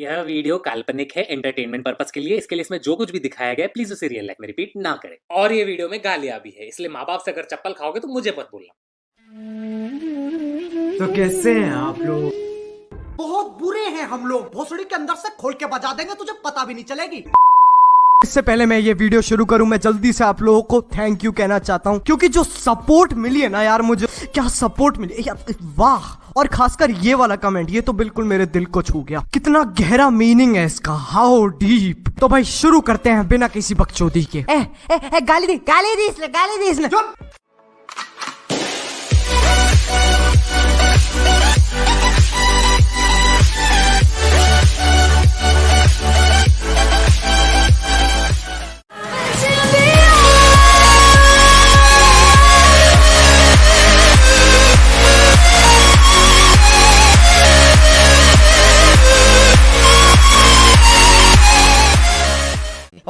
यह वीडियो काल्पनिक है, एंटरटेनमेंट पर्पस के लिए। इसके लिए इसमें जो कुछ भी दिखाया गया है प्लीज उसे रियल लाइफ में रिपीट ना करें। और ये वीडियो में गालियां भी है, इसलिए माँ बाप से अगर चप्पल खाओगे तो मुझे मत बोलना। तो कैसे हैं आप लोग? बहुत बुरे हैं हम लोग, भोसड़ी के अंदर से खोल के बजा देंगे, तुझे पता भी नहीं चलेगी। इससे पहले मैं ये वीडियो शुरू करूं, मैं जल्दी से आप लोगों को थैंक यू कहना चाहता हूं, क्योंकि जो सपोर्ट मिली है ना यार, मुझे क्या सपोर्ट मिली यार, वाह। और खासकर ये वाला कमेंट, ये तो बिल्कुल मेरे दिल को छू गया। कितना गहरा मीनिंग है इसका, हाउ डीप। तो भाई शुरू करते हैं बिना किसी बकचोदी के। गाली दी इसने।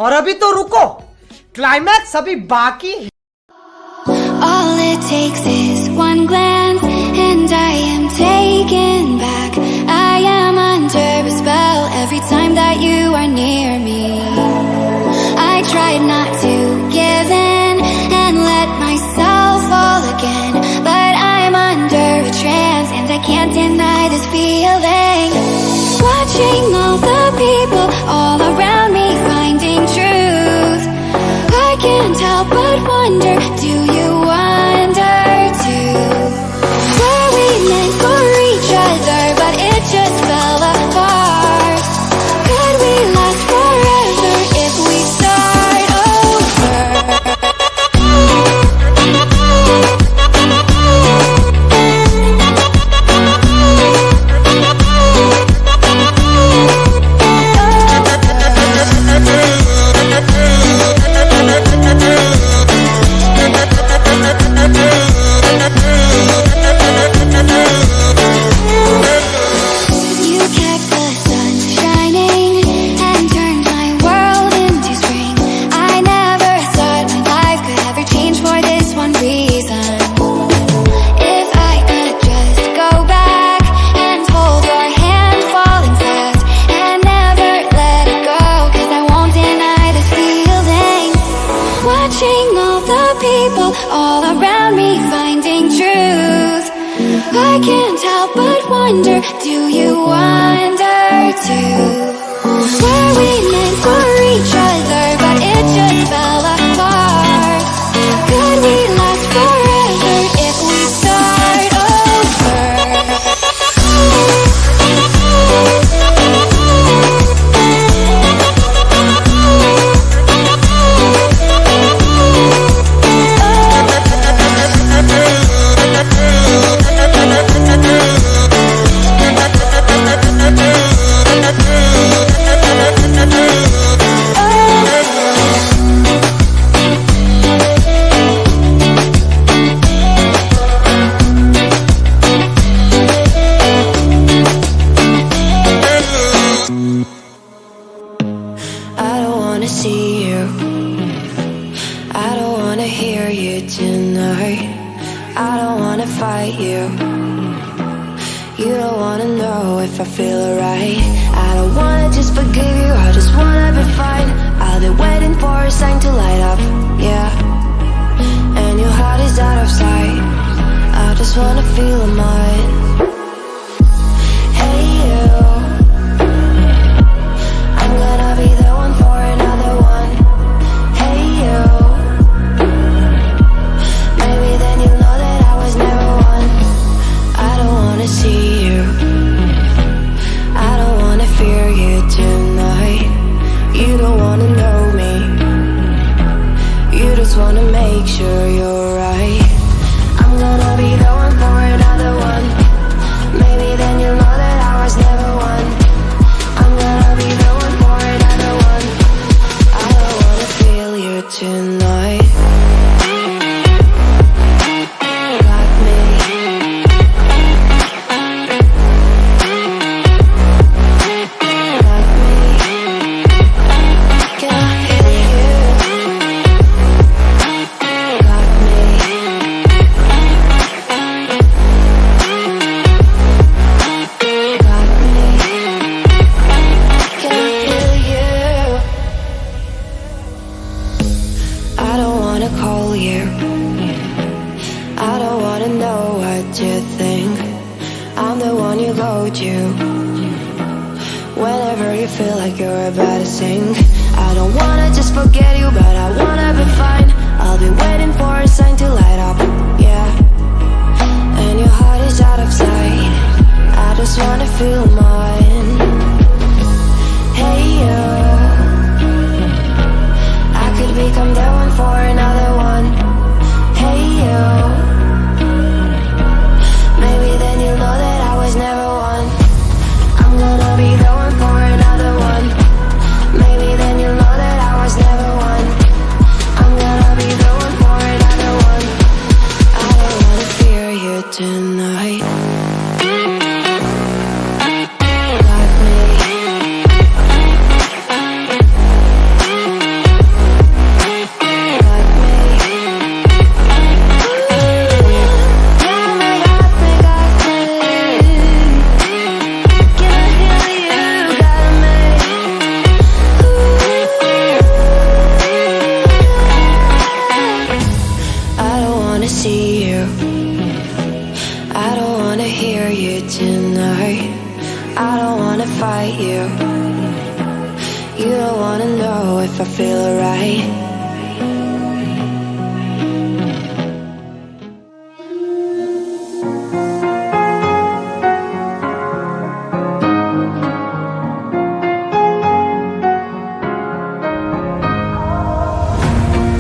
और अभी तो रुको, क्लाइमैक्स अभी बाकी है। All it takes is one glance and I am taken back. I am under a spell every time that you are near me. I tried not to give in and let myself fall again, but I'm under a trance and I can't deny this feeling. Watching all the people all around me finding truth, I can't help but wonder, do you wonder too? Were we meant for each other, but it just fell apart? Could we last forever if we start over? All around me finding truth, I can't help but wonder, do you wonder too? Were we meant for each other, but it just fell apart? Could we last forever if we start over? You don't wanna know if I feel alright. I don't wanna just forgive you, I just wanna be fine. I'll be waiting for a sign to light up, yeah. And your heart is out of sight, I just wanna feel mine. Hey you, I'm gonna be the one for another one. Hey you, maybe then you'll know that I was never one. I don't wanna see you, I don't wanna feel Whenever you feel like you're about to sink, I don't wanna just forget you, but I wanna be fine. I'll be waiting for a sign to light up, yeah. And your heart is out of sight, I just wanna feel mine. Hey you, I could become the one for another one. Hey you, maybe then you'll know that I was never one. I'm gonna be the one for another one. Maybe then you'll know that I was never one. I'm gonna be the one for another one. I don't wanna fear you tonight. Like me. Like me. Yeah, make I think I could. Can I hear you? Got me. I don't wanna see you, I don't wanna hear you tonight. I don't wanna fight you, you don't wanna know if I feel right.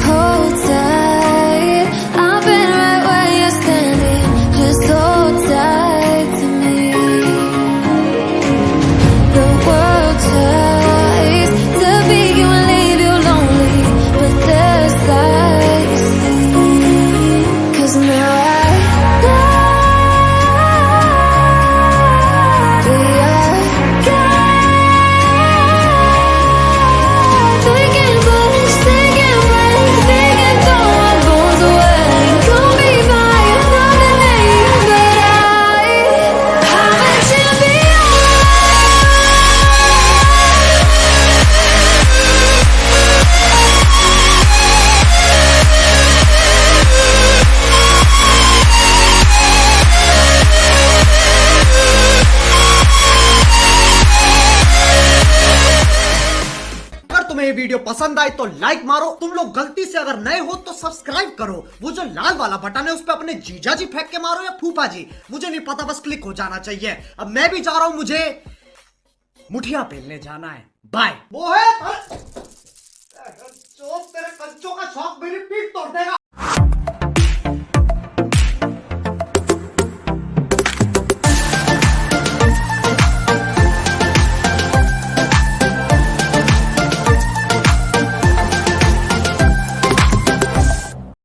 Hold tight, I've been right where you're standing. Just hold tight to me. The world tries to beat you and leave you lonely, but there's light to see. 'Cause now I got, we are thinking bullets, thinking breaks, thinking throw our bones away. Call me by another name, but I'm a champion. अगर तुम्हें ये video पसंद आए तो like मारो। तुम लोग गलती से अगर नए हो तो सब्सक्राइब करो। वो जो लाल वाला बटन है उस पे अपने जीजा जी फेंक के मारो या फूफा जी, मुझे नहीं पता, बस क्लिक हो जाना चाहिए। अब मैं भी जा रहा हूं, मुझे मुठिया पेलने जाना है। बाय। मोहित, तेरे कंचों का शौक मेरी पीठ